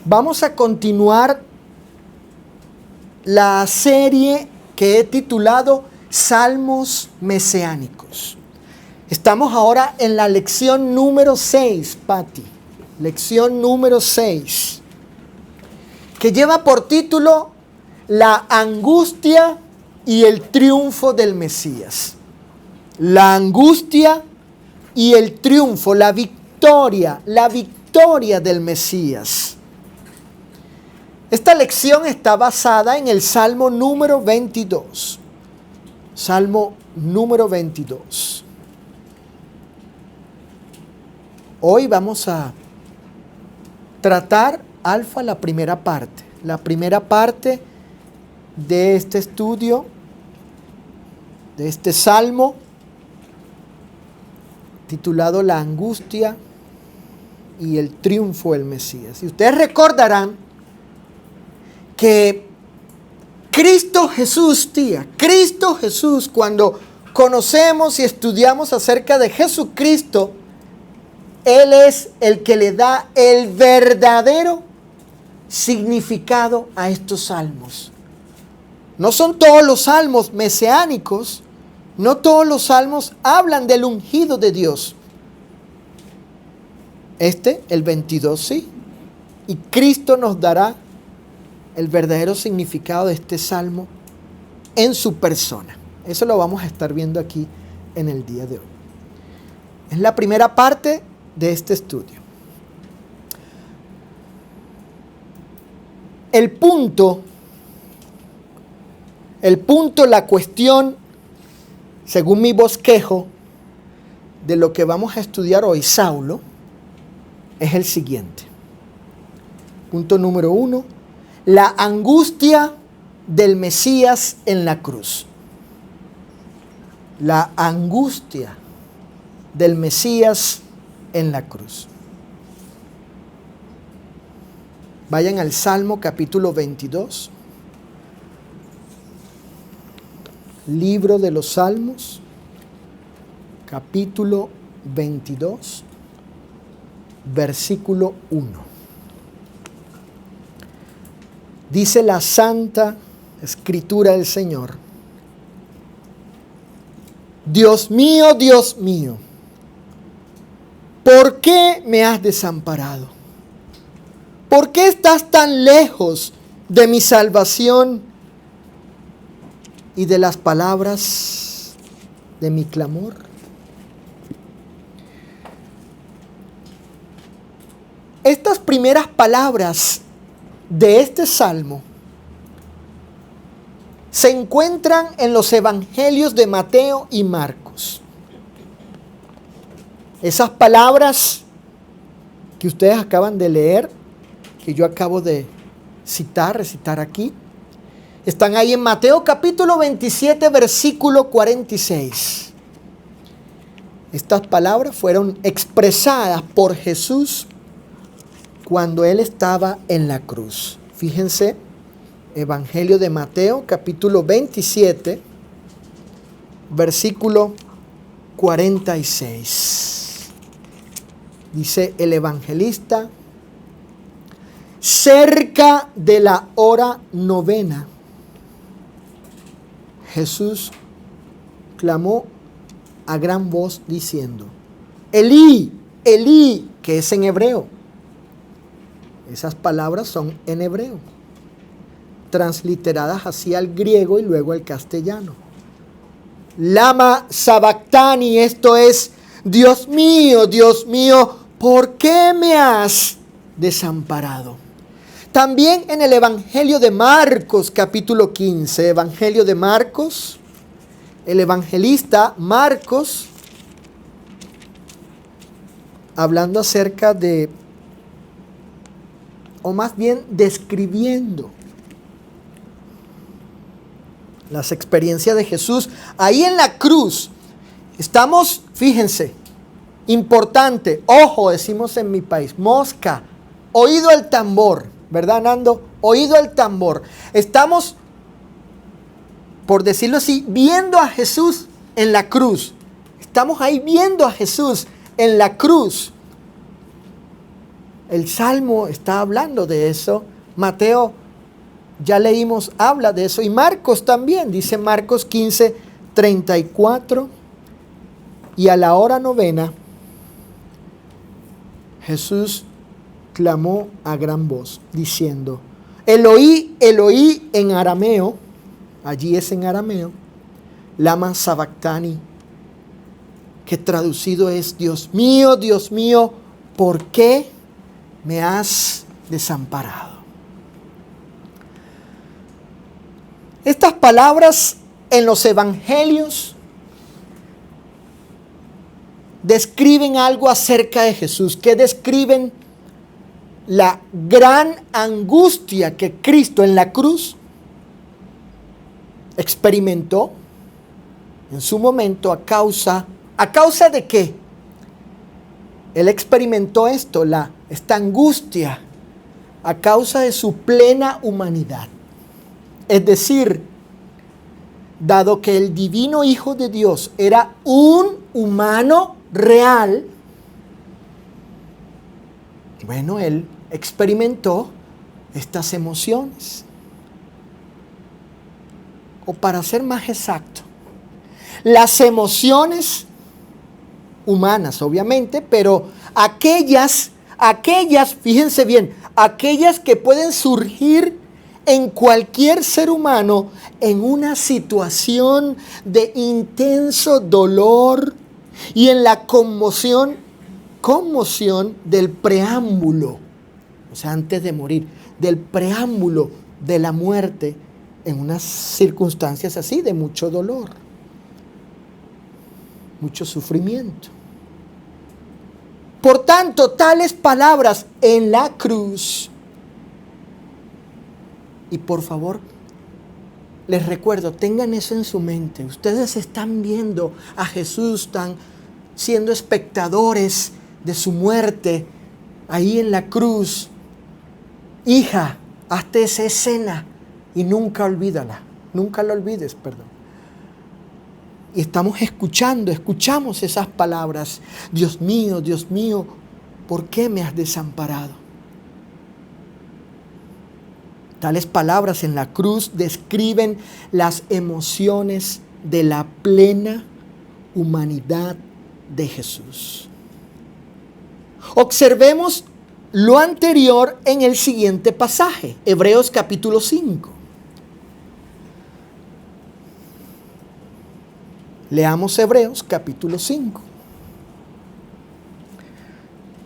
Vamos a continuar la serie que he titulado Salmos Mesiánicos. Estamos ahora en la lección número 6, Patti. Lección número 6, que lleva por título La angustia y el triunfo del Mesías. La angustia y el triunfo, la victoria del Mesías. Esta lección está basada en el Salmo número 22. Salmo número 22. Hoy vamos a tratar, Alfa, la primera parte. La primera parte de este estudio, de este salmo, titulado La angustia y el triunfo del Mesías. Y ustedes recordarán que Cristo Jesús, cuando conocemos y estudiamos acerca de Jesucristo, Él es el que le da el verdadero significado a estos salmos. No son todos los salmos mesiánicos, no todos los salmos hablan del ungido de Dios. El 22 sí, y Cristo nos dará el verdadero significado de este salmo en su persona. Eso lo vamos a estar viendo aquí en el día de hoy. Es la primera parte de este estudio. El punto, la cuestión, según mi bosquejo, de lo que vamos a estudiar hoy, Saulo, es el siguiente. Punto número 1. La angustia del Mesías en la cruz. La angustia del Mesías en la cruz. Vayan al Salmo capítulo 22. Libro de los Salmos, capítulo 22, versículo 1. Dice la Santa Escritura del Señor: Dios mío, ¿por qué me has desamparado? ¿Por qué estás tan lejos de mi salvación y de las palabras de mi clamor? Estas primeras palabras de este salmo se encuentran en los evangelios de Mateo y Marcos. Esas palabras que ustedes acaban de leer, que yo acabo de recitar aquí, están ahí en Mateo capítulo 27, versículo 46. Estas palabras fueron expresadas por Jesús cuando Él estaba en la cruz. Fíjense, Evangelio de Mateo, capítulo 27, versículo 46. Dice el evangelista: cerca de la hora 9, Jesús clamó a gran voz diciendo: Elí, Elí, que es en hebreo. Esas palabras son en hebreo, transliteradas así al griego y luego al castellano. Lama sabactani, esto es: Dios mío, ¿por qué me has desamparado? También en el Evangelio de Marcos, capítulo 15, Evangelio de Marcos, el evangelista Marcos, hablando acerca de, o más bien describiendo las experiencias de Jesús ahí en la cruz. Estamos, fíjense, importante, ojo, decimos en mi país, mosca, oído al tambor, ¿verdad, Nando? Oído al tambor. Estamos, por decirlo así, viendo a Jesús en la cruz. Estamos ahí viendo a Jesús en la cruz. El Salmo está hablando de eso. Mateo, ya leímos, habla de eso. Y Marcos también, dice Marcos 15:34. Y a la hora novena, Jesús clamó a gran voz, diciendo, Eloí, Eloí, en arameo, allí es en arameo, lama sabactani, que traducido es, Dios mío, ¿por qué me has desamparado? Estas palabras en los evangelios describen algo acerca de Jesús, que describen la gran angustia que Cristo en la cruz experimentó en su momento ¿a causa de qué? Él experimentó esta angustia a causa de su plena humanidad. Es decir, dado que el divino Hijo de Dios era un humano real, bueno, Él experimentó estas emociones. O para ser más exacto, las emociones humanas, obviamente, pero aquellas, fíjense bien, aquellas que pueden surgir en cualquier ser humano en una situación de intenso dolor y en la conmoción del preámbulo, o sea, antes de morir, del preámbulo de la muerte, en unas circunstancias así de mucho dolor, mucho sufrimiento. Por tanto, tales palabras en la cruz, y por favor, les recuerdo, tengan eso en su mente. Ustedes están viendo a Jesús, están siendo espectadores de su muerte ahí en la cruz. Hija, hazte esa escena y nunca la olvides, perdón. Y estamos escuchamos esas palabras. Dios mío, ¿por qué me has desamparado? Tales palabras en la cruz describen las emociones de la plena humanidad de Jesús. Observemos lo anterior en el siguiente pasaje, Hebreos capítulo 5. Leamos Hebreos capítulo 5,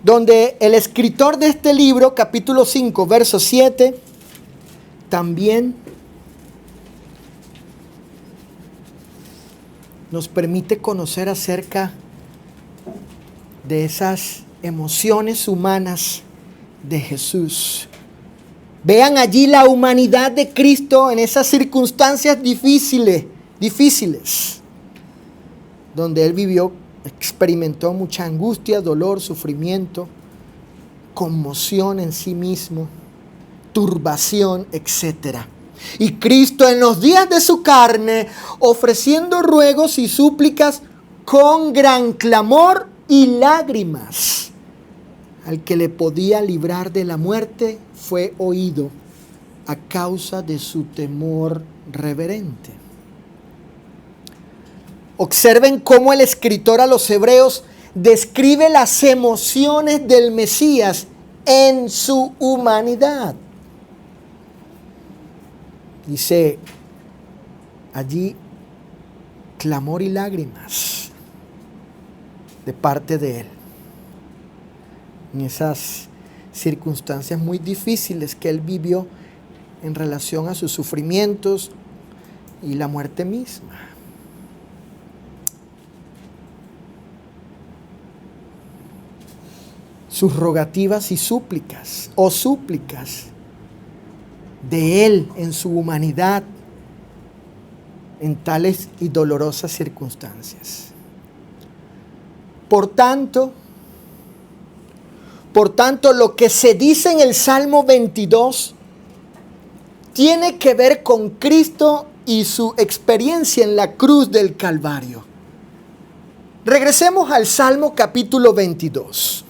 donde el escritor de este libro, capítulo 5, verso 7, también nos permite conocer acerca de esas emociones humanas de Jesús. Vean allí la humanidad de Cristo en esas circunstancias difíciles, donde Él vivió, experimentó mucha angustia, dolor, sufrimiento, conmoción en sí mismo, turbación, etc. Y Cristo en los días de su carne, ofreciendo ruegos y súplicas con gran clamor y lágrimas, al que le podía librar de la muerte, fue oído a causa de su temor reverente. Observen cómo el escritor a los hebreos describe las emociones del Mesías en su humanidad. Dice allí clamor y lágrimas de parte de Él. En esas circunstancias muy difíciles que Él vivió en relación a sus sufrimientos y la muerte misma. Sus rogativas y súplicas de Él en su humanidad en tales y dolorosas circunstancias. Por tanto, lo que se dice en el Salmo 22 tiene que ver con Cristo y su experiencia en la cruz del Calvario. Regresemos al Salmo capítulo 22.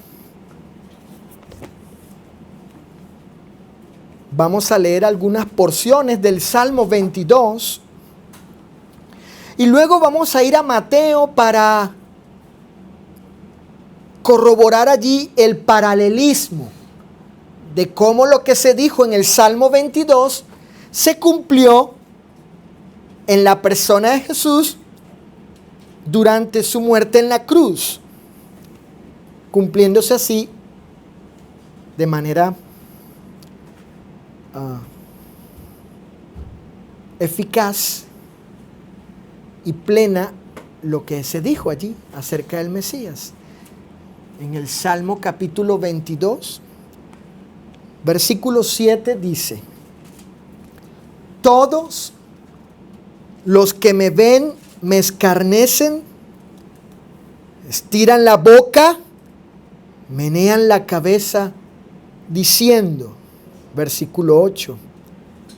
Vamos a leer algunas porciones del Salmo 22 y luego vamos a ir a Mateo para corroborar allí el paralelismo de cómo lo que se dijo en el Salmo 22 se cumplió en la persona de Jesús durante su muerte en la cruz, cumpliéndose así de manera eficaz y plena lo que se dijo allí acerca del Mesías. En el Salmo capítulo 22, versículo 7 dice: todos los que me ven me escarnecen, estiran la boca, menean la cabeza, diciendo, versículo 8,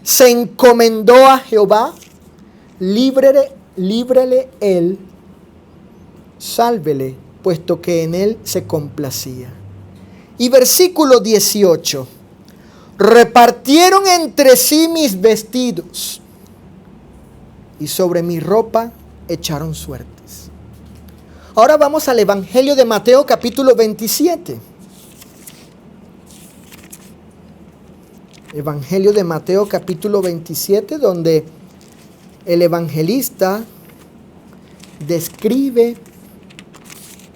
se encomendó a Jehová, líbrele él, sálvele, puesto que en él se complacía. Y versículo 18, repartieron entre sí mis vestidos, y sobre mi ropa echaron suertes. Ahora vamos al Evangelio de Mateo capítulo 27. Evangelio de Mateo capítulo 27, donde el evangelista describe,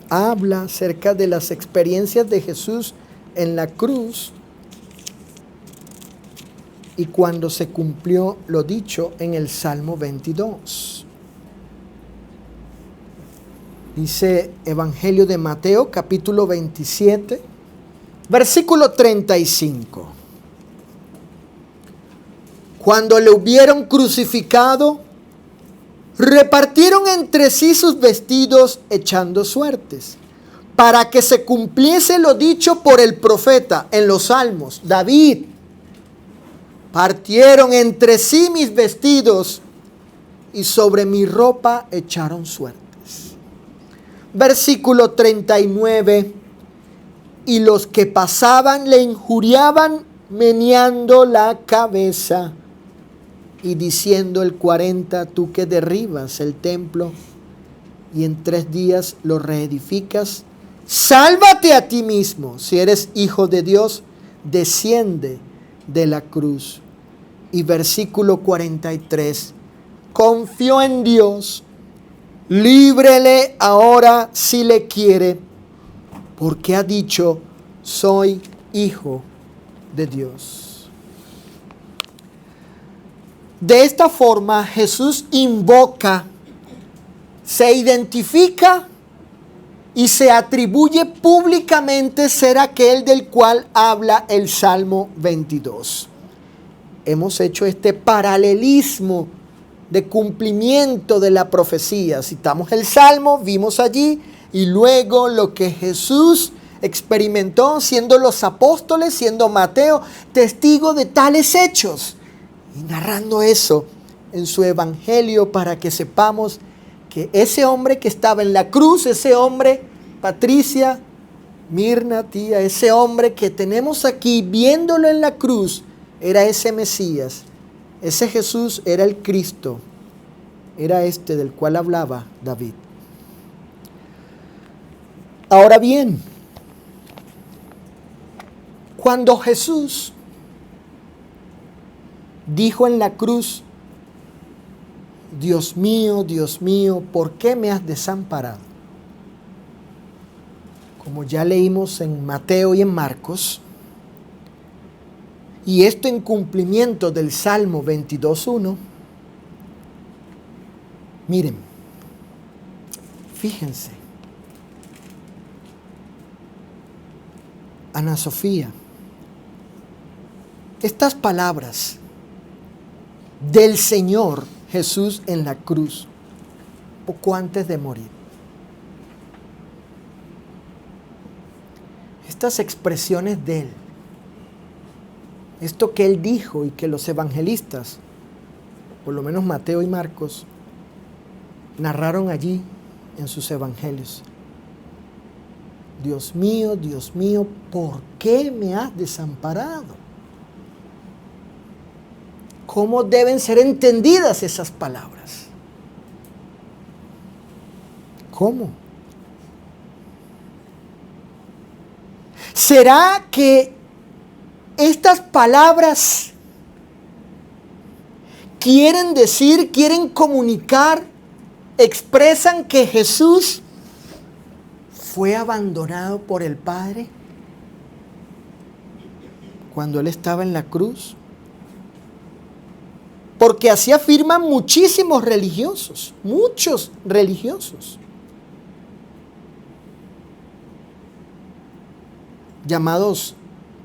habla acerca de las experiencias de Jesús en la cruz y cuando se cumplió lo dicho en el Salmo 22. Dice Evangelio de Mateo capítulo 27, versículo 35. Cuando le hubieron crucificado, repartieron entre sí sus vestidos echando suertes, para que se cumpliese lo dicho por el profeta en los Salmos, David. Partieron entre sí mis vestidos y sobre mi ropa echaron suertes. Versículo 39. Y los que pasaban le injuriaban meneando la cabeza y diciendo el 40, tú que derribas el templo y en 3 días lo reedificas, sálvate a ti mismo, si eres hijo de Dios, desciende de la cruz. Y versículo 43, confió en Dios, líbrele ahora si le quiere, porque ha dicho, soy hijo de Dios. De esta forma Jesús invoca, se identifica y se atribuye públicamente ser aquel del cual habla el Salmo 22. Hemos hecho este paralelismo de cumplimiento de la profecía. Citamos el Salmo, vimos allí, y luego lo que Jesús experimentó siendo los apóstoles, siendo Mateo, testigo de tales hechos. Y narrando eso en su evangelio para que sepamos que ese hombre que estaba en la cruz, ese hombre, Patricia, Mirna, tía, ese hombre que tenemos aquí viéndolo en la cruz, era ese Mesías. Ese Jesús era el Cristo. Era este del cual hablaba David. Ahora bien, cuando Jesús dijo en la cruz, Dios mío, ¿por qué me has desamparado? Como ya leímos en Mateo y en Marcos, y esto en cumplimiento del Salmo 22.1, miren, fíjense, Ana Sofía, estas palabras del Señor Jesús en la cruz, poco antes de morir. Estas expresiones de Él, esto que Él dijo y que los evangelistas, por lo menos Mateo y Marcos, narraron allí en sus evangelios. Dios mío, ¿por qué me has desamparado? ¿Cómo deben ser entendidas esas palabras? ¿Cómo? ¿Será que estas palabras quieren decir, quieren comunicar, expresan que Jesús fue abandonado por el Padre cuando Él estaba en la cruz? Porque así afirman muchísimos religiosos, muchos religiosos, llamados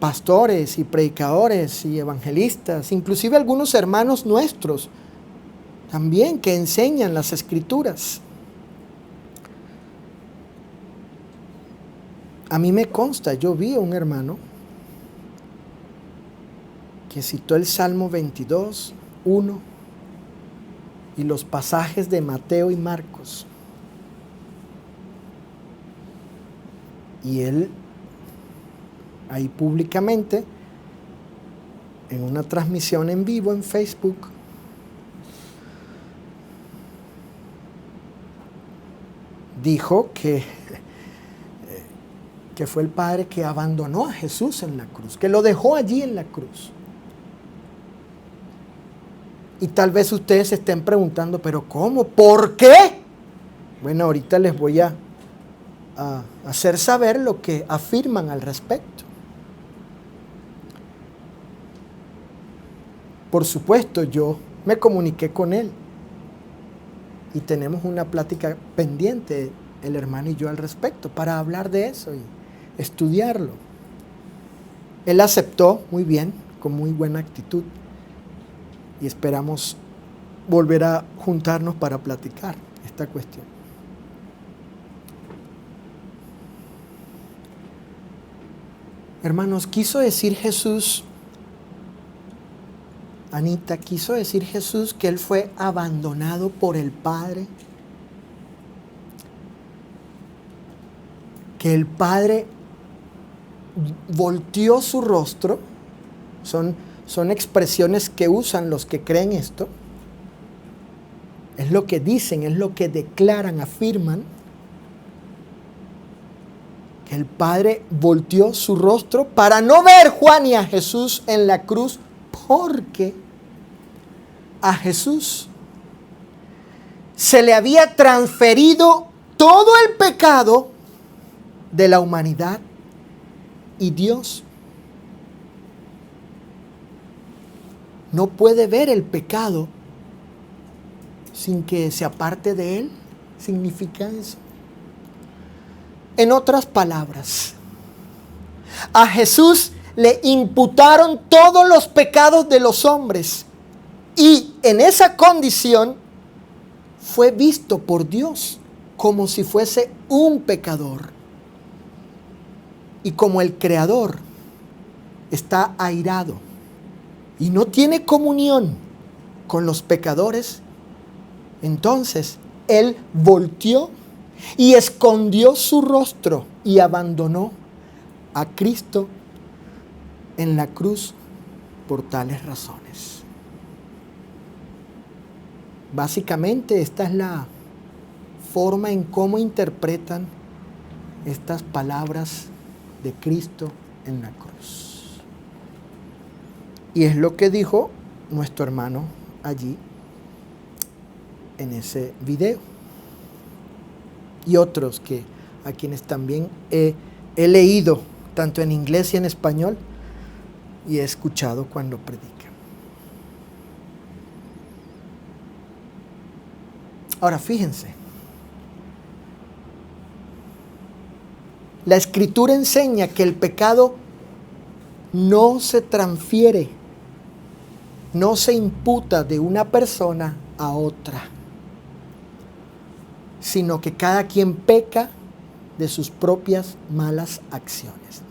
pastores y predicadores y evangelistas, inclusive algunos hermanos nuestros también que enseñan las Escrituras. A mí me consta, yo vi a un hermano que citó el Salmo 22, 1 y los pasajes de Mateo y Marcos. Y él ahí públicamente, en una transmisión en vivo en Facebook, dijo que fue el Padre que abandonó a Jesús en la cruz, que lo dejó allí en la cruz. Y tal vez ustedes se estén preguntando, ¿pero cómo? ¿Por qué? Bueno, ahorita les voy a hacer saber lo que afirman al respecto. Por supuesto, yo me comuniqué con él y tenemos una plática pendiente, el hermano y yo, al respecto, para hablar de eso y estudiarlo. Él aceptó muy bien, con muy buena actitud, y esperamos volver a juntarnos para platicar esta cuestión. Hermanos, quiso decir Jesús, Anita, quiso decir Jesús que Él fue abandonado por el Padre, que el Padre volteó su rostro. Son expresiones que usan los que creen esto. Es lo que dicen, es lo que declaran, afirman. Que el Padre volteó su rostro para no ver, Juan, y a Jesús en la cruz, porque a Jesús se le había transferido todo el pecado de la humanidad y Dios no puede ver el pecado sin que se aparte de él. ¿Significa eso? En otras palabras, a Jesús le imputaron todos los pecados de los hombres y en esa condición fue visto por Dios como si fuese un pecador. Y como el Creador está airado y no tiene comunión con los pecadores, entonces Él volteó y escondió su rostro y abandonó a Cristo en la cruz por tales razones. Básicamente esta es la forma en cómo interpretan estas palabras de Cristo en la cruz. Y es lo que dijo nuestro hermano allí en ese video. Y otros que a quienes también he leído tanto en inglés y en español y he escuchado cuando predican. Ahora fíjense, la Escritura enseña que el pecado no se transfiere, no se imputa de una persona a otra, sino que cada quien peca de sus propias malas acciones.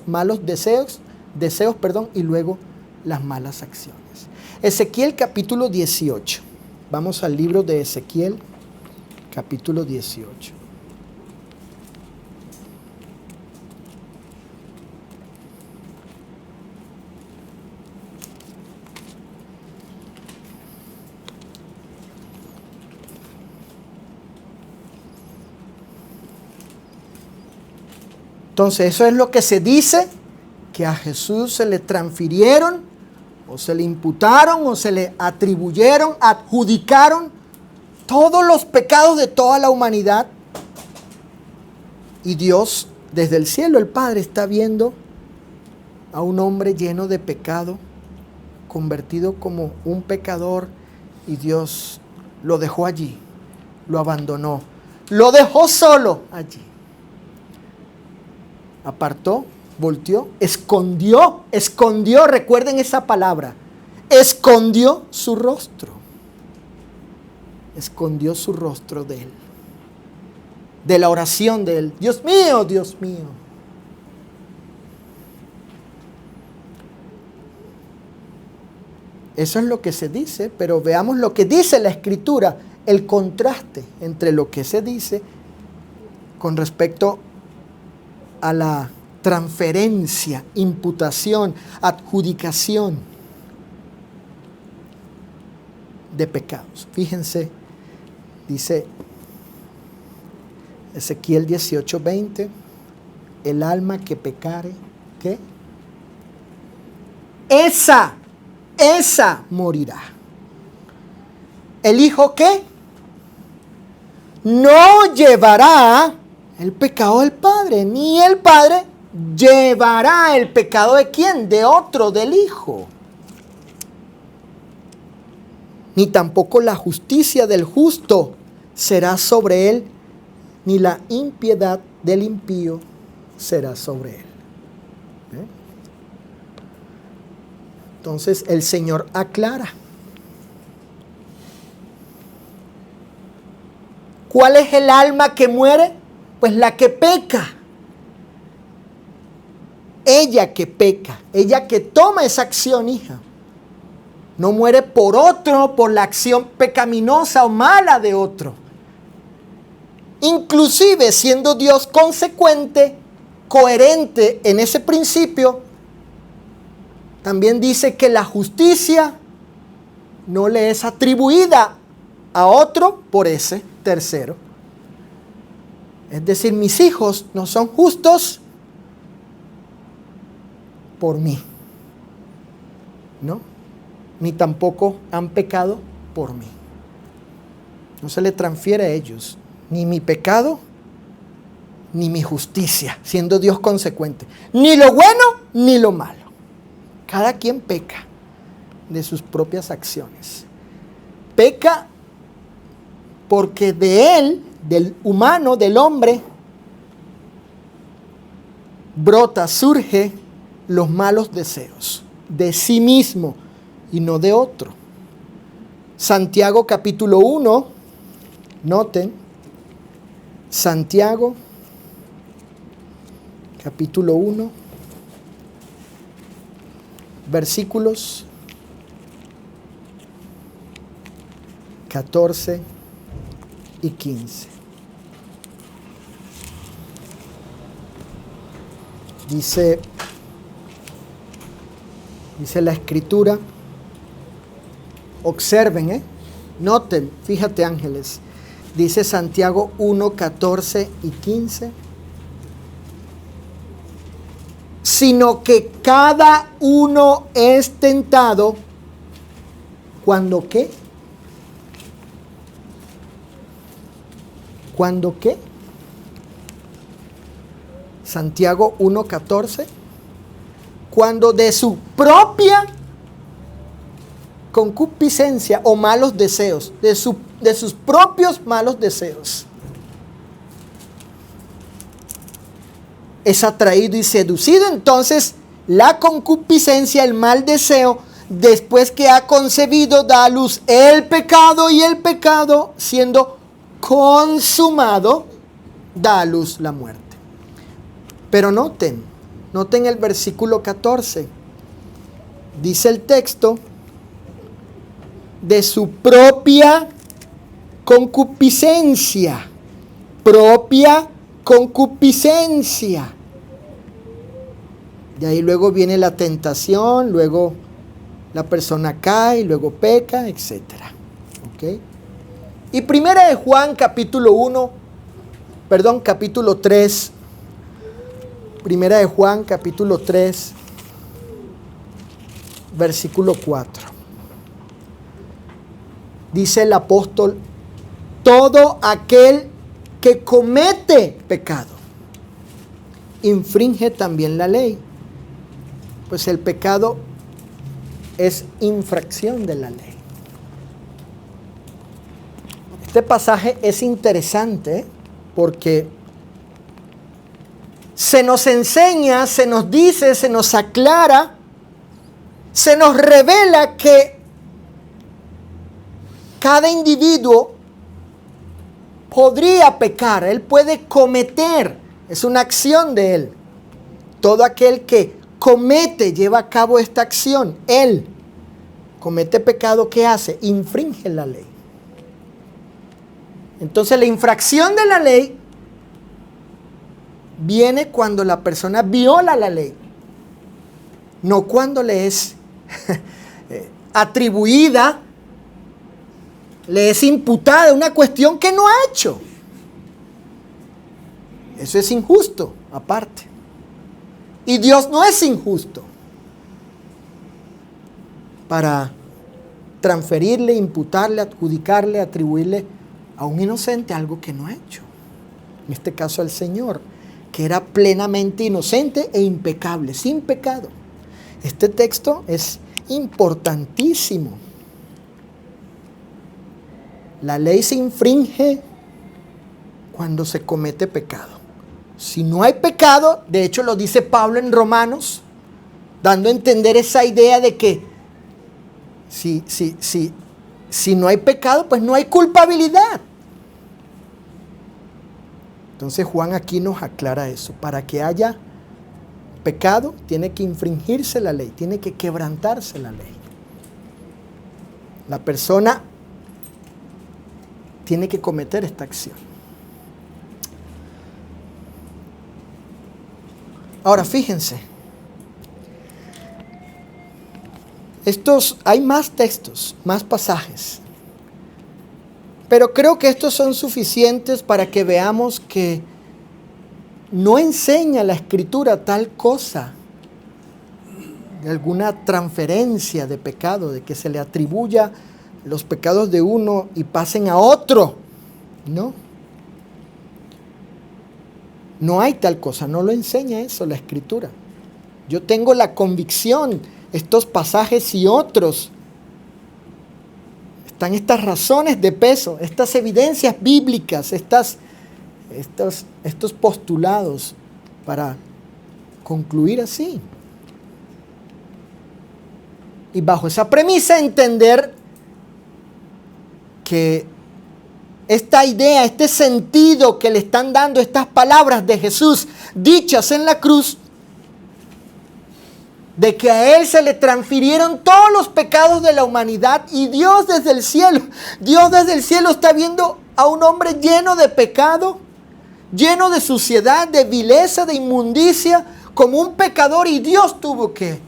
Malos deseos, y luego las malas acciones. Ezequiel capítulo 18. Vamos al libro de Ezequiel, capítulo 18. Entonces eso es lo que se dice, que a Jesús se le transfirieron, o se le imputaron, o se le atribuyeron, adjudicaron todos los pecados de toda la humanidad. Y Dios, desde el cielo, el Padre, está viendo a un hombre lleno de pecado, convertido como un pecador, y Dios lo dejó allí, lo abandonó, lo dejó solo allí. Apartó, volteó, escondió, recuerden esa palabra, escondió su rostro de él, de la oración de él. Dios mío, Dios mío. Eso es lo que se dice, pero veamos lo que dice la Escritura, el contraste entre lo que se dice con respecto a la transferencia, imputación, adjudicación de pecados. Fíjense, dice Ezequiel 18:20, el alma que pecare, ¿qué? Esa morirá. ¿El hijo qué? No llevará el pecado del padre, ni el padre llevará el pecado de quién, de otro, del hijo. Ni tampoco la justicia del justo será sobre él, ni la impiedad del impío será sobre él. Entonces el Señor aclara. ¿Cuál es el alma que muere? Pues la que peca. Ella que peca, ella que toma esa acción, hija. No muere por otro, por la acción pecaminosa o mala de otro. Inclusive siendo Dios consecuente, coherente en ese principio, también dice que la justicia no le es atribuida a otro por ese tercero. Es decir, mis hijos no son justos por mí, ¿no? Ni tampoco han pecado por mí. No se le transfiere a ellos ni mi pecado, ni mi justicia, siendo Dios consecuente. Ni lo bueno, ni lo malo. Cada quien peca de sus propias acciones. Peca porque de él, del humano, del hombre, brota, surge los malos deseos de sí mismo y no de otro. Santiago capítulo 1, noten, Santiago capítulo 1, versículos 14 y 15. Dice la Escritura, observen, noten, fíjate ángeles, dice Santiago 1, 14 y 15, sino que cada uno es tentado cuando ¿qué? ¿Cuándo qué? Santiago 1:14. Cuando de su propia concupiscencia o malos deseos, de sus propios malos deseos, es atraído y seducido. Entonces, la concupiscencia, el mal deseo, después que ha concebido, da a luz el pecado, y el pecado, siendo consumado, da a luz la muerte. Pero noten el versículo 14. Dice el texto, de su propia concupiscencia. Propia concupiscencia. De ahí luego viene la tentación, luego la persona cae, luego peca, etc. ¿Ok? Y primera de Juan capítulo 3, Primera de Juan, capítulo 3, versículo 4. Dice el apóstol: todo aquel que comete pecado infringe también la ley, pues el pecado es infracción de la ley. Este pasaje es interesante porque se nos enseña, se nos dice, se nos aclara, se nos revela que cada individuo podría pecar, él puede cometer, es una acción de él. Todo aquel que comete, lleva a cabo esta acción, él comete pecado, ¿qué hace? Infringe la ley. Entonces la infracción de la ley viene cuando la persona viola la ley, no cuando le es atribuida, le es imputada una cuestión que no ha hecho. Eso es injusto, aparte. Y Dios no es injusto para transferirle, imputarle, adjudicarle, atribuirle a un inocente algo que no ha hecho. En este caso al Señor, que era plenamente inocente e impecable, sin pecado. Este texto es importantísimo. La ley se infringe cuando se comete pecado. Si no hay pecado, de hecho lo dice Pablo en Romanos, dando a entender esa idea de que si no hay pecado, pues no hay culpabilidad. Entonces Juan aquí nos aclara eso. Para que haya pecado, tiene que infringirse la ley, tiene que quebrantarse la ley. La persona tiene que cometer esta acción. Ahora fíjense, hay más textos, más pasajes, pero creo que estos son suficientes para que veamos que no enseña la Escritura tal cosa, de alguna transferencia de pecado, de que se le atribuya los pecados de uno y pasen a otro. No hay tal cosa, no lo enseña eso la Escritura. Yo tengo la convicción, estos pasajes y otros, están estas razones de peso, estas evidencias bíblicas, estos postulados para concluir así. Y bajo esa premisa entender que esta idea, este sentido que le están dando estas palabras de Jesús dichas en la cruz, de que a Él se le transfirieron todos los pecados de la humanidad y Dios desde el cielo está viendo a un hombre lleno de pecado, lleno de suciedad, de vileza, de inmundicia, como un pecador, y Dios tuvo que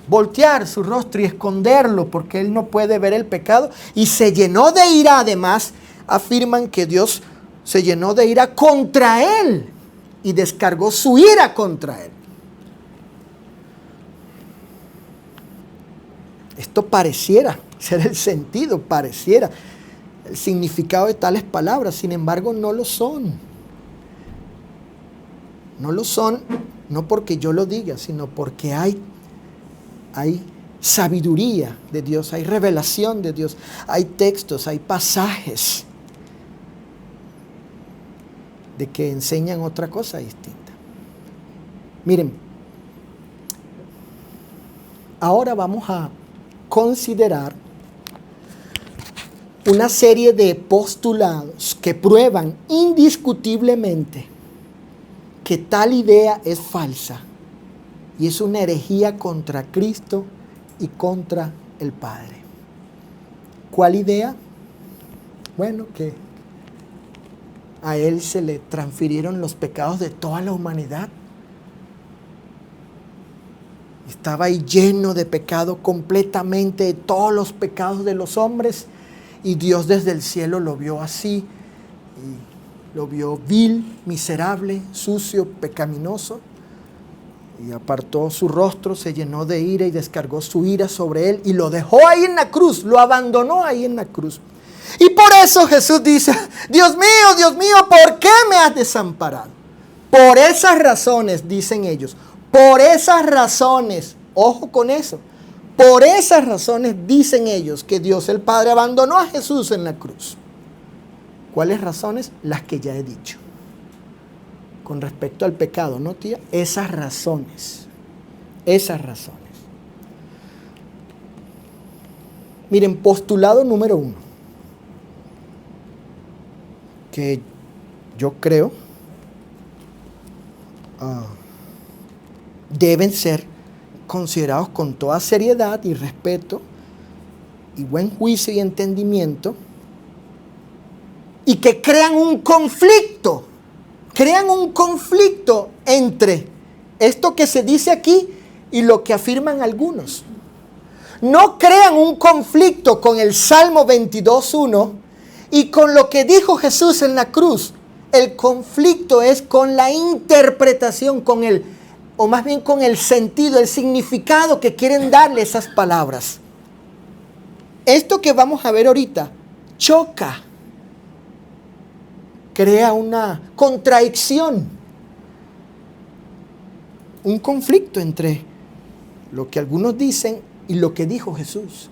voltear su rostro y esconderlo porque Él no puede ver el pecado, y se llenó de ira. Además, afirman que Dios se llenó de ira contra Él y descargó su ira contra Él. Esto pareciera ser el sentido, pareciera el significado de tales palabras, sin embargo no lo son. No lo son, no porque yo lo diga, sino porque hay sabiduría de Dios, hay revelación de Dios, hay textos, hay pasajes de que enseñan otra cosa distinta. Miren, ahora vamos a considerar una serie de postulados que prueban indiscutiblemente que tal idea es falsa y es una herejía contra Cristo y contra el Padre. ¿Cuál idea? Bueno, que a Él se le transfirieron los pecados de toda la humanidad. Estaba ahí lleno de pecado completamente, de todos los pecados de los hombres, y Dios desde el cielo lo vio así lo vio vil, miserable, sucio, pecaminoso, y apartó su rostro, se llenó de ira y descargó su ira sobre él y lo dejó ahí en la cruz, lo abandonó ahí en la cruz. Y por eso Jesús dice, Dios mío, ¿por qué me has desamparado? Por esas razones, dicen ellos, por esas razones, ojo con eso, por esas razones dicen ellos que Dios el Padre abandonó a Jesús en la cruz. ¿Cuáles razones? Las que ya he dicho. Con respecto al pecado, ¿no, tía? Esas razones. Miren, postulado número 1, que yo creo deben ser considerados con toda seriedad y respeto y buen juicio y entendimiento, y que crean un conflicto entre esto que se dice aquí y lo que afirman algunos. No crean un conflicto con el Salmo 22:1 y con lo que dijo Jesús en la cruz. El conflicto es con la interpretación, o más bien con el sentido, el significado que quieren darle esas palabras. Esto que vamos a ver ahorita choca, crea una contradicción, un conflicto entre lo que algunos dicen y lo que dijo Jesús.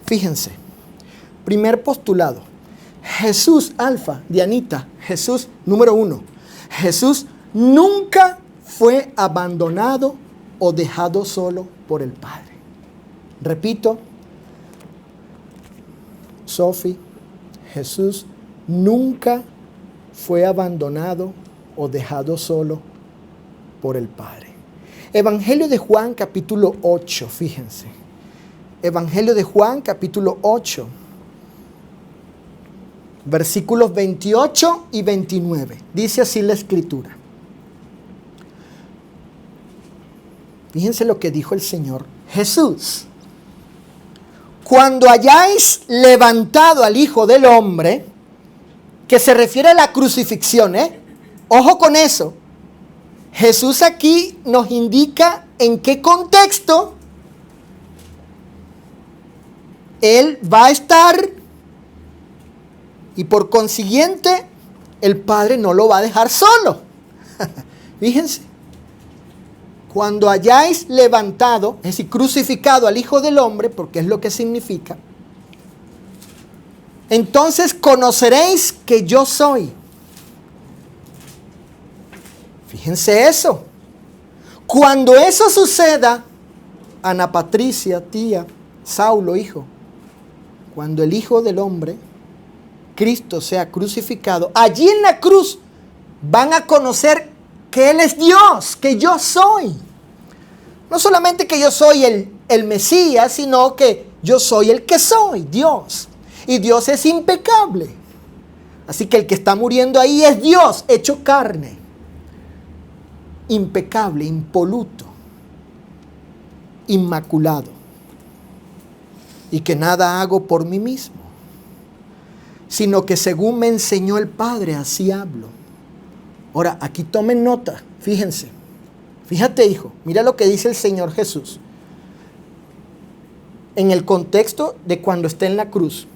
Fíjense, primer postulado, Jesús, alfa, Dianita, Jesús, número 1, Jesús nunca fue abandonado o dejado solo por el Padre. Repito, Sofi, Jesús nunca fue abandonado o dejado solo por el Padre. Evangelio de Juan capítulo 8, fíjense. Evangelio de Juan capítulo 8, versículos 28 y 29. Dice así la Escritura. Fíjense lo que dijo el Señor Jesús. Cuando hayáis levantado al Hijo del Hombre, que se refiere a la crucifixión, ojo con eso. Jesús aquí nos indica en qué contexto Él va a estar, y por consiguiente el Padre no lo va a dejar solo. Fíjense. Cuando hayáis levantado, es decir, crucificado al Hijo del Hombre, porque es lo que significa, entonces conoceréis que yo soy. Fíjense eso. Cuando eso suceda, Ana Patricia, tía, Saulo, hijo, cuando el Hijo del Hombre, Cristo, sea crucificado, allí en la cruz van a conocer que Él es Dios, que yo soy. No solamente que yo soy el Mesías, sino que yo soy el que soy, Dios. Y Dios es impecable. Así que el que está muriendo ahí es Dios, hecho carne. Impecable, impoluto, inmaculado. Y que nada hago por mí mismo, sino que según me enseñó el Padre, así hablo. Ahora, aquí tomen nota, fíjense. Fíjate, hijo, mira lo que dice el Señor Jesús. En el contexto de cuando está en la cruz.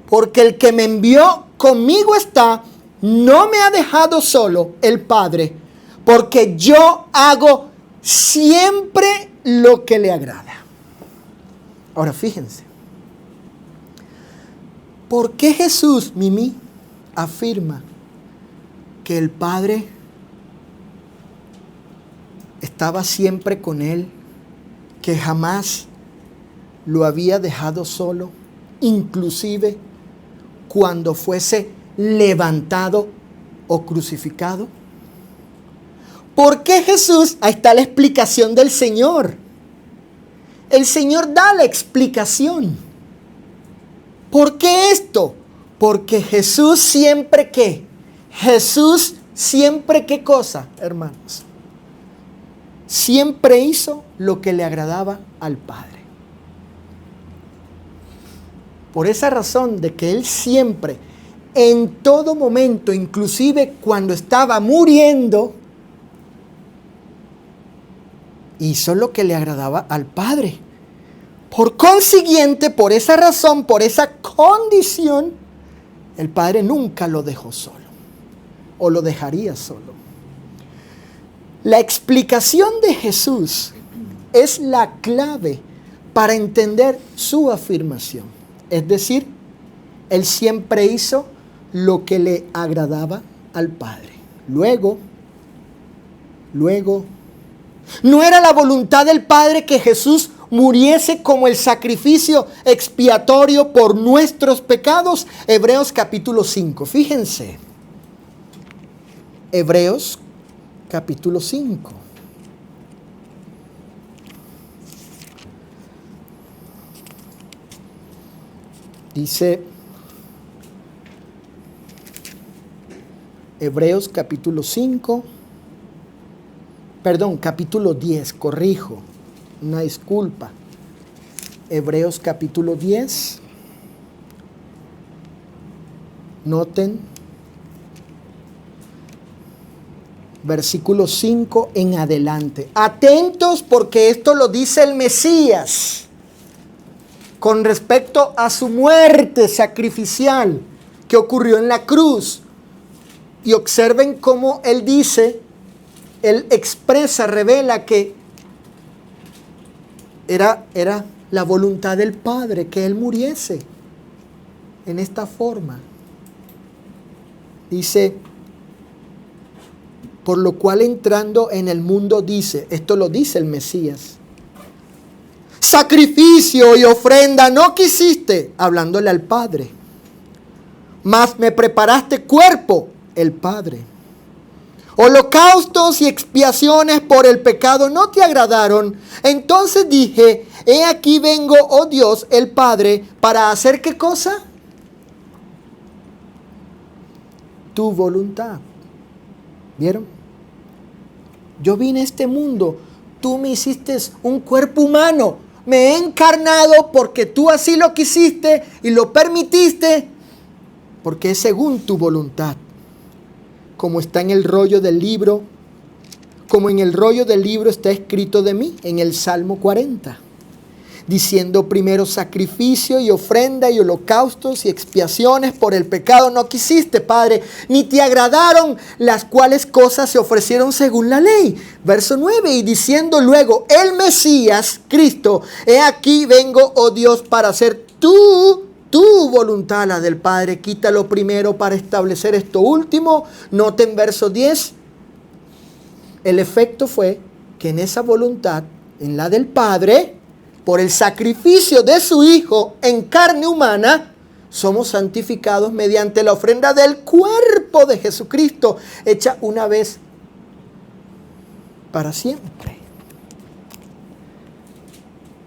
Porque el que me envió conmigo está, no me ha dejado solo el Padre, porque yo hago siempre lo que le agrada. Ahora, fíjense. ¿Por qué Jesús, Mimi, afirma que el Padre estaba siempre con él, que jamás lo había dejado solo, inclusive cuando fuese levantado o crucificado? ¿Por qué Jesús? Ahí está la explicación del Señor. El Señor da la explicación. ¿Por qué esto? Porque Jesús siempre ¿qué? Jesús siempre ¿qué cosa, hermanos? Siempre hizo lo que le agradaba al Padre. Por esa razón de que Él siempre, en todo momento, inclusive cuando estaba muriendo, hizo lo que le agradaba al Padre. Por consiguiente, por esa razón, por esa condición, el Padre nunca lo dejó solo o lo dejaría solo. La explicación de Jesús es la clave para entender su afirmación. Es decir, Él siempre hizo lo que le agradaba al Padre. Luego, no era la voluntad del Padre que Jesús muriese como el sacrificio expiatorio por nuestros pecados. Hebreos capítulo 5. Fíjense. Hebreos capítulo 5. Dice Hebreos capítulo 5. Perdón, capítulo 10, corrijo. Una disculpa. Hebreos capítulo 10. Noten. Versículo 5 en adelante. Atentos porque esto lo dice el Mesías con respecto a su muerte sacrificial que ocurrió en la cruz. Y observen cómo él dice, él expresa, revela que era la voluntad del Padre que él muriese en esta forma. Dice, por lo cual entrando en el mundo dice, esto lo dice el Mesías, sacrificio y ofrenda no quisiste, hablándole al Padre, mas me preparaste cuerpo, el Padre. Holocaustos y expiaciones por el pecado no te agradaron. Entonces dije, he aquí vengo, oh Dios, el Padre, para hacer ¿qué cosa? Tu voluntad. ¿Vieron? Yo vine a este mundo, tú me hiciste un cuerpo humano, me he encarnado porque tú así lo quisiste y lo permitiste, porque es según tu voluntad. Como está en el rollo del libro, como en el rollo del libro está escrito de mí, en el Salmo 40, diciendo primero sacrificio y ofrenda y holocaustos y expiaciones por el pecado no quisiste, Padre, ni te agradaron las cuales cosas se ofrecieron según la ley. Verso 9, y diciendo luego el Mesías, Cristo, he aquí vengo, oh Dios, para hacer tu voluntad, la del Padre. Quítalo primero para establecer esto último. Noten verso 10. El efecto fue que en esa voluntad, en la del Padre, por el sacrificio de su Hijo en carne humana, somos santificados mediante la ofrenda del cuerpo de Jesucristo, hecha una vez para siempre.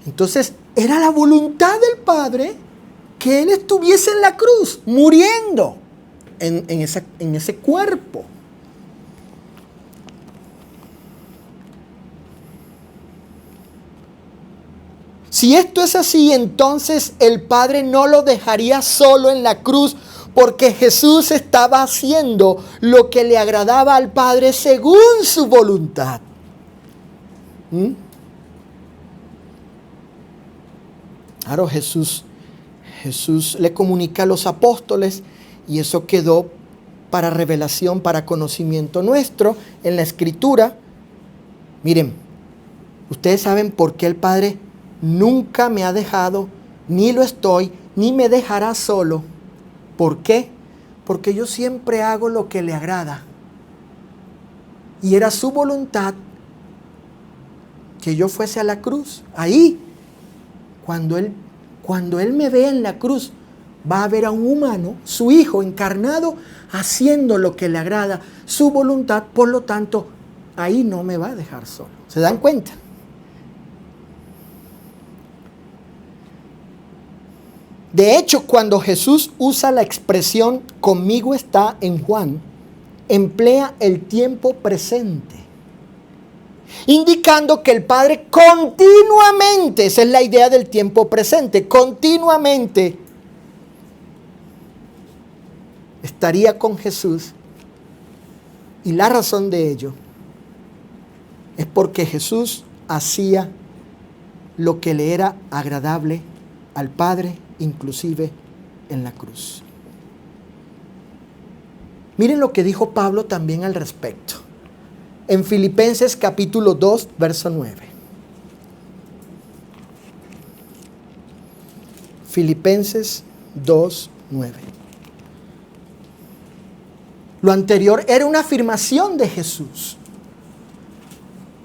Entonces, era la voluntad del Padre que Él estuviese en la cruz, muriendo en ese cuerpo. Si esto es así, entonces el Padre no lo dejaría solo en la cruz, porque Jesús estaba haciendo lo que le agradaba al Padre según su voluntad. Claro, Jesús le comunica a los apóstoles y eso quedó para revelación, para conocimiento nuestro en la Escritura. Miren, ustedes saben por qué el Padre nunca me ha dejado, ni lo estoy, ni me dejará solo. ¿Por qué? Porque yo siempre hago lo que le agrada. Y era su voluntad que yo fuese a la cruz. Ahí, cuando Él me vea en la cruz, va a ver a un humano, su Hijo encarnado, haciendo lo que le agrada, su voluntad. Por lo tanto, ahí no me va a dejar solo. ¿Se dan cuenta? De hecho, cuando Jesús usa la expresión conmigo está en Juan, emplea el tiempo presente, indicando que el Padre continuamente, esa es la idea del tiempo presente, continuamente estaría con Jesús. Y la razón de ello es porque Jesús hacía lo que le era agradable al Padre, inclusive en la cruz. Miren lo que dijo Pablo también al respecto. En Filipenses capítulo 2, verso 9. Filipenses 2, 9. Lo anterior era una afirmación de Jesús.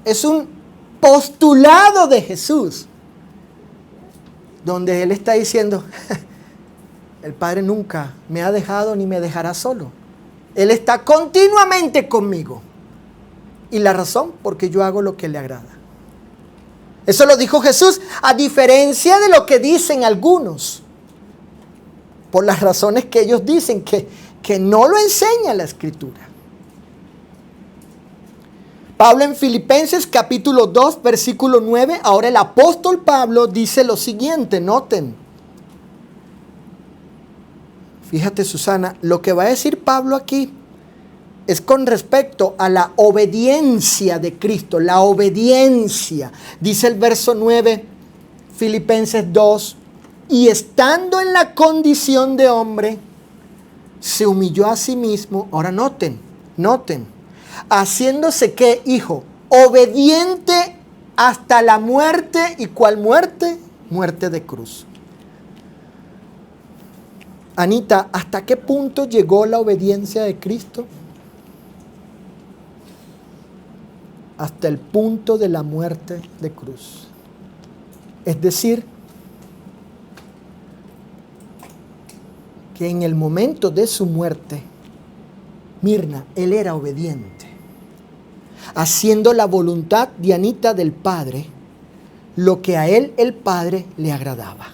Es un postulado de Jesús, donde Él está diciendo, el Padre nunca me ha dejado ni me dejará solo. Él está continuamente conmigo. Y la razón, porque yo hago lo que le agrada. Eso lo dijo Jesús, a diferencia de lo que dicen algunos, por las razones que ellos dicen, que no lo enseña la Escritura. Pablo en Filipenses capítulo 2, versículo 9, ahora el apóstol Pablo dice lo siguiente, noten. Fíjate, Susana, lo que va a decir Pablo aquí es con respecto a la obediencia de Cristo, la obediencia. Dice el verso 9, Filipenses 2, y estando en la condición de hombre, se humilló a sí mismo. Ahora noten, haciéndose ¿qué, hijo? Obediente hasta la muerte. ¿Y cuál muerte? Muerte de cruz. Anita, ¿hasta qué punto llegó la obediencia de Cristo? Hasta el punto de la muerte de cruz. Es decir, que en el momento de su muerte, Mirna, Él era obediente, haciendo la voluntad, Dianita, del Padre, lo que a Él, el Padre, le agradaba.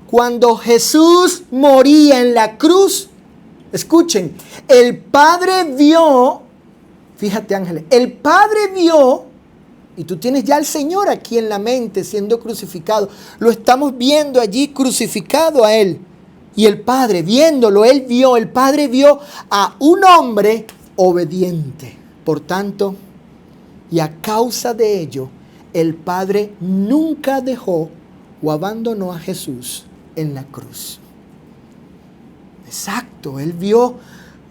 Cuando Jesús moría en la cruz, escuchen, el Padre vio, fíjate Ángeles, el Padre vio, y tú tienes ya al Señor aquí en la mente siendo crucificado, lo estamos viendo allí crucificado a Él, y el Padre viéndolo, el Padre vio a un hombre obediente. Por tanto, y a causa de ello, el Padre nunca dejó o abandonó a Jesús en la cruz. Exacto, Él vio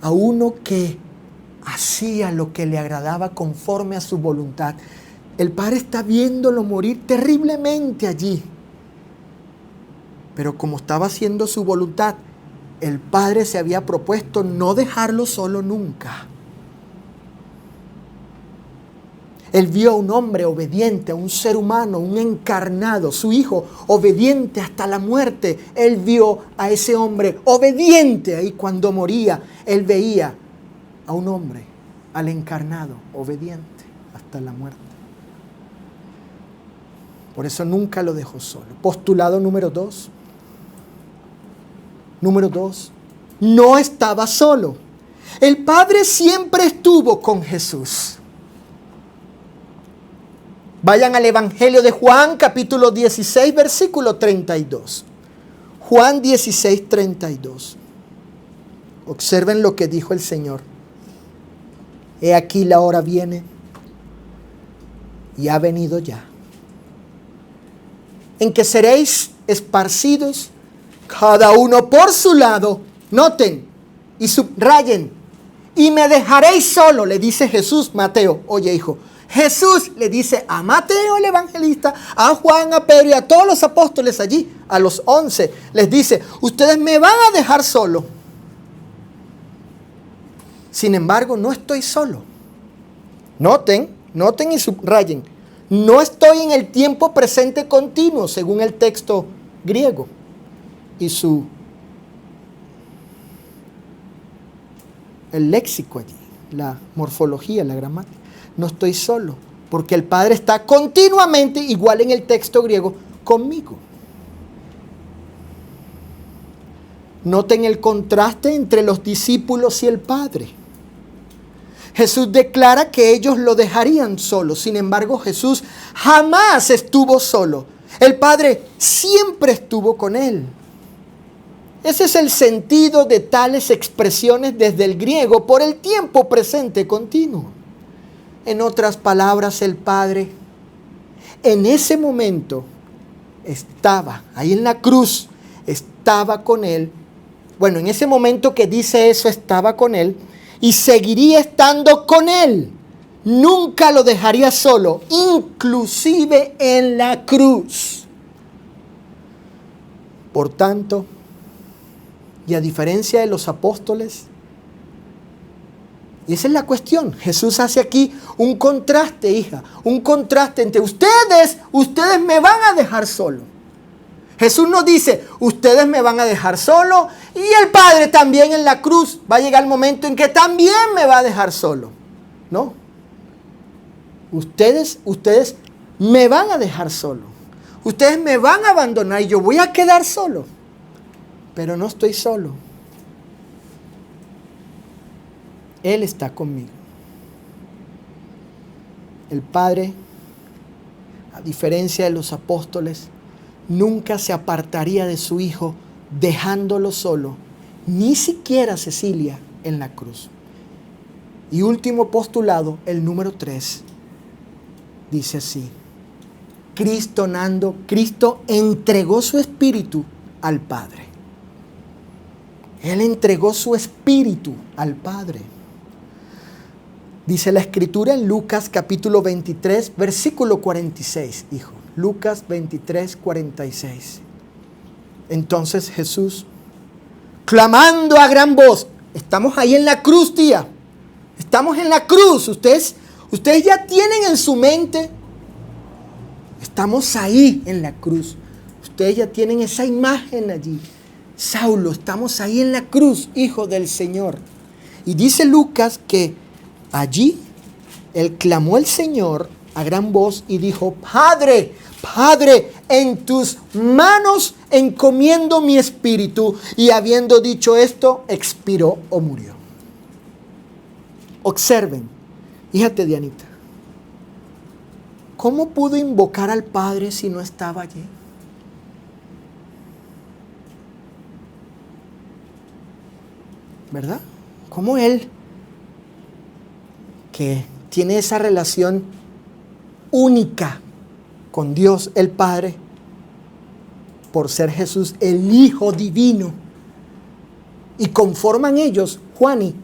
a uno que hacía lo que le agradaba conforme a su voluntad. El Padre está viéndolo morir terriblemente allí. Pero como estaba haciendo su voluntad, el Padre se había propuesto no dejarlo solo nunca. Él vio a un hombre obediente, a un ser humano, un encarnado, su hijo obediente hasta la muerte. Él vio a ese hombre obediente ahí cuando moría. Él veía a un hombre, al encarnado, obediente hasta la muerte. Por eso nunca lo dejó solo. Postulado número 2. Número 2. No estaba solo. El Padre siempre estuvo con Jesús. Vayan al Evangelio de Juan, capítulo 16, versículo 32. Juan 16, 32. Observen lo que dijo el Señor. He aquí la hora viene y ha venido ya, en que seréis esparcidos cada uno por su lado. Noten y subrayen. Y me dejaréis solo, le dice Jesús, Mateo. Oye, hijo, Jesús le dice a Mateo el evangelista, a Juan, a Pedro y a todos los apóstoles allí, a los 11, les dice, ustedes me van a dejar solo. Sin embargo, no estoy solo. Noten y subrayen. No estoy en el tiempo presente continuo, según el texto griego y el léxico allí, la morfología, la gramática. No estoy solo, porque el Padre está continuamente, igual en el texto griego, conmigo. Noten el contraste entre los discípulos y el Padre. Jesús declara que ellos lo dejarían solo. Sin embargo, Jesús jamás estuvo solo. El Padre siempre estuvo con él. Ese es el sentido de tales expresiones desde el griego por el tiempo presente continuo. En otras palabras, el Padre en ese momento estaba ahí en la cruz, estaba con Él. Bueno, en ese momento que dice eso, estaba con Él y seguiría estando con Él. Nunca lo dejaría solo, inclusive en la cruz. Por tanto, y a diferencia de los apóstoles, y esa es la cuestión, Jesús hace aquí un contraste, hija, un contraste entre ustedes me van a dejar solo. Jesús nos dice, ustedes me van a dejar solo y el Padre también en la cruz va a llegar el momento en que también me va a dejar solo. No, ustedes me van a dejar solo, ustedes me van a abandonar y yo voy a quedar solo. Pero no estoy solo. Él está conmigo. El Padre, a diferencia de los apóstoles, nunca se apartaría de su Hijo dejándolo solo, ni siquiera Cecilia en la cruz. Y último postulado, el número 3, dice así: Cristo entregó su espíritu al Padre. Él entregó su espíritu al Padre. Dice la Escritura en Lucas capítulo 23, versículo 46, hijo. Lucas 23, 46. Entonces Jesús, clamando a gran voz, estamos ahí en la cruz, tía. Estamos en la cruz. Ustedes ya tienen en su mente, estamos ahí en la cruz. Ustedes ya tienen esa imagen allí. Saulo, estamos ahí en la cruz, hijo del Señor. Y dice Lucas que allí él clamó al Señor a gran voz y dijo: Padre, Padre, en tus manos encomiendo mi espíritu. Y habiendo dicho esto, expiró o murió. Observen, fíjate, Dianita, ¿cómo pudo invocar al Padre si no estaba allí? ¿Verdad? ¿Cómo Él, que tiene esa relación única con Dios el Padre, por ser Jesús el Hijo Divino, y conforman ellos, Juani,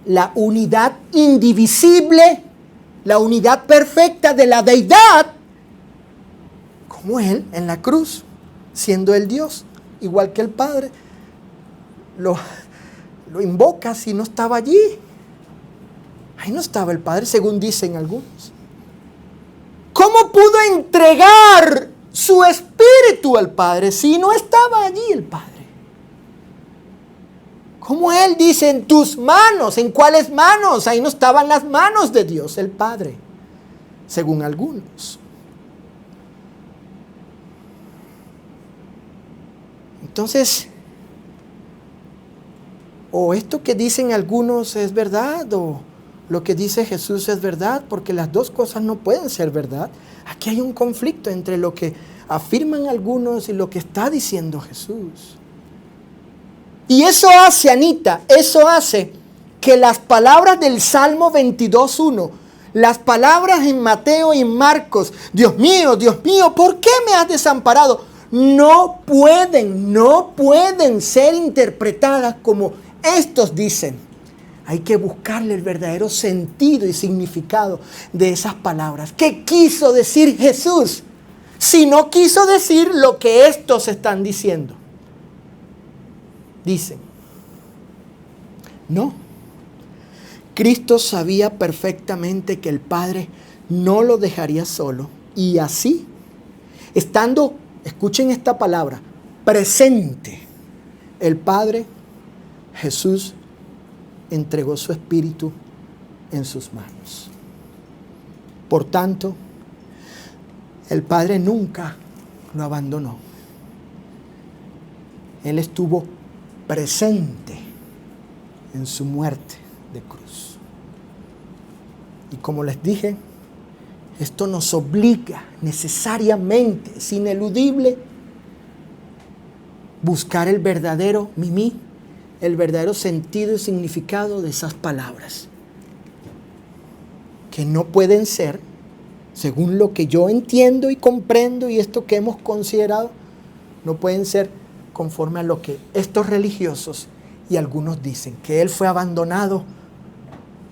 la unidad indivisible, la unidad perfecta de la deidad, como Él en la cruz, siendo el Dios, igual que el Padre, lo invoca si no estaba allí? Ahí no estaba el Padre, según dicen algunos. ¿Cómo pudo entregar su espíritu al Padre si no estaba allí el Padre? ¿Cómo Él dice en tus manos? ¿En cuáles manos? Ahí no estaban las manos de Dios, el Padre, según algunos. Entonces, o esto que dicen algunos es verdad, o lo que dice Jesús es verdad, porque las dos cosas no pueden ser verdad. Aquí hay un conflicto entre lo que afirman algunos y lo que está diciendo Jesús. Y eso hace, Anita, eso hace que las palabras del Salmo 22:1, las palabras en Mateo y en Marcos, Dios mío, ¿por qué me has desamparado? No pueden ser interpretadas como estos dicen. Hay que buscarle el verdadero sentido y significado de esas palabras. ¿Qué quiso decir Jesús? Si no quiso decir lo que estos están diciendo. Dicen, no. Cristo sabía perfectamente que el Padre no lo dejaría solo. Y así, estando, escuchen esta palabra, presente, el Padre, Jesús, entregó su espíritu en sus manos. Por tanto, el Padre nunca lo abandonó. Él estuvo presente en su muerte de cruz. Y como les dije, esto nos obliga necesariamente, es ineludible, buscar el verdadero mimí, el verdadero sentido y significado de esas palabras, que no pueden ser, según lo que yo entiendo y comprendo y esto que hemos considerado, no pueden ser conforme a lo que estos religiosos y algunos dicen, que Él fue abandonado,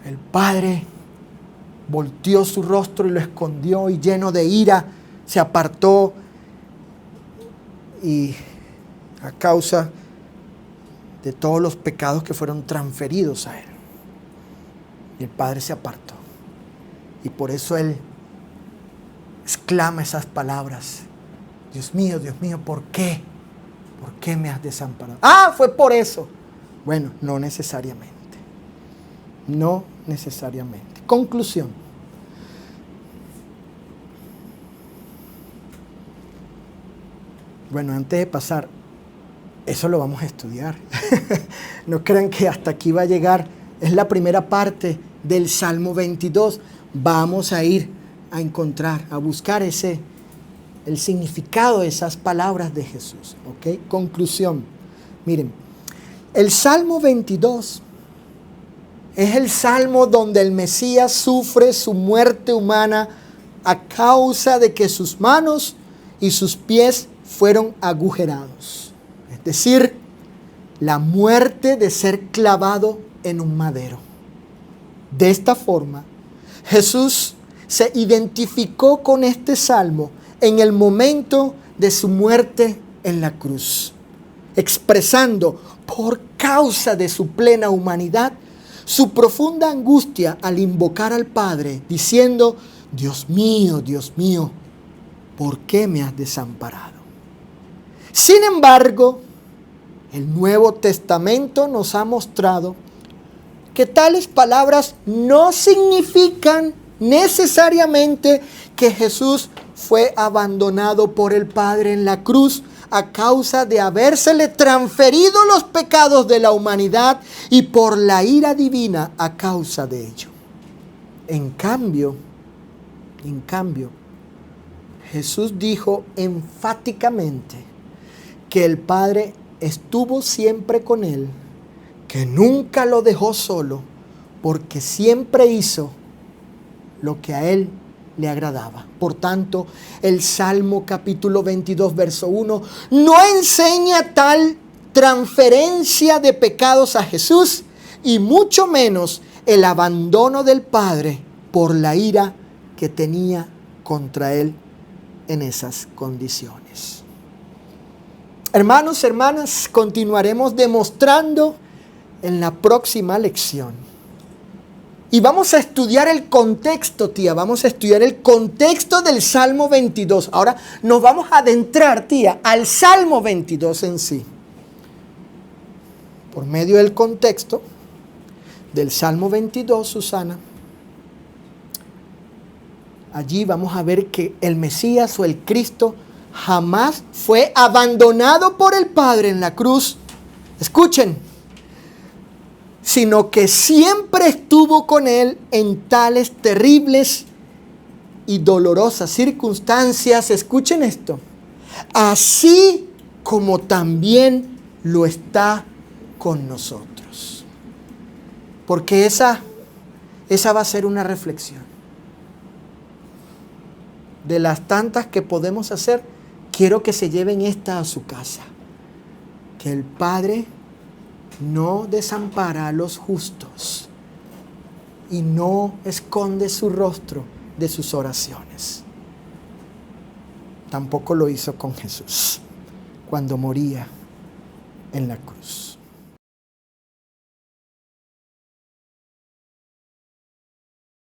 el Padre volteó su rostro y lo escondió y lleno de ira se apartó y a causa de todos los pecados que fueron transferidos a Él. Y el Padre se apartó. Y por eso Él exclama esas palabras. Dios mío, ¿por qué? ¿Por qué me has desamparado? Ah, fue por eso. Bueno, no necesariamente. No necesariamente. Conclusión. Bueno, antes de pasar, eso lo vamos a estudiar. No crean que hasta aquí va a llegar. Es la primera parte del Salmo 22. Vamos a ir a encontrar, a buscar el significado de esas palabras de Jesús. ¿Ok? Conclusión. Miren, el Salmo 22 es el Salmo donde el Mesías sufre su muerte humana a causa de que sus manos y sus pies fueron agujerados. Es decir, la muerte de ser clavado en un madero. De esta forma, Jesús se identificó con este salmo en el momento de su muerte en la cruz, expresando por causa de su plena humanidad su profunda angustia al invocar al Padre, diciendo: Dios mío, ¿por qué me has desamparado? Sin embargo, el Nuevo Testamento nos ha mostrado que tales palabras no significan necesariamente que Jesús fue abandonado por el Padre en la cruz a causa de habérsele transferido los pecados de la humanidad y por la ira divina a causa de ello. En cambio, Jesús dijo enfáticamente que el Padre estuvo siempre con él, que nunca lo dejó solo, porque siempre hizo lo que a él le agradaba. Por tanto, el Salmo capítulo 22, verso 1, no enseña tal transferencia de pecados a Jesús, y mucho menos el abandono del Padre por la ira que tenía contra él en esas condiciones. Hermanos, hermanas, continuaremos demostrando en la próxima lección. Y vamos a estudiar el contexto, tía. Vamos a estudiar el contexto del Salmo 22. Ahora nos vamos a adentrar, tía, al Salmo 22 en sí. Por medio del contexto del Salmo 22, Susana, allí vamos a ver que el Mesías o el Cristo jamás fue abandonado por el Padre en la cruz. Escuchen, sino que siempre estuvo con él en tales terribles y dolorosas circunstancias. Escuchen esto, así como también lo está con nosotros. Porque esa va a ser una reflexión. De las tantas que podemos hacer, quiero que se lleven esta a su casa. Que el Padre no desampara a los justos y no esconde su rostro de sus oraciones. Tampoco lo hizo con Jesús cuando moría en la cruz.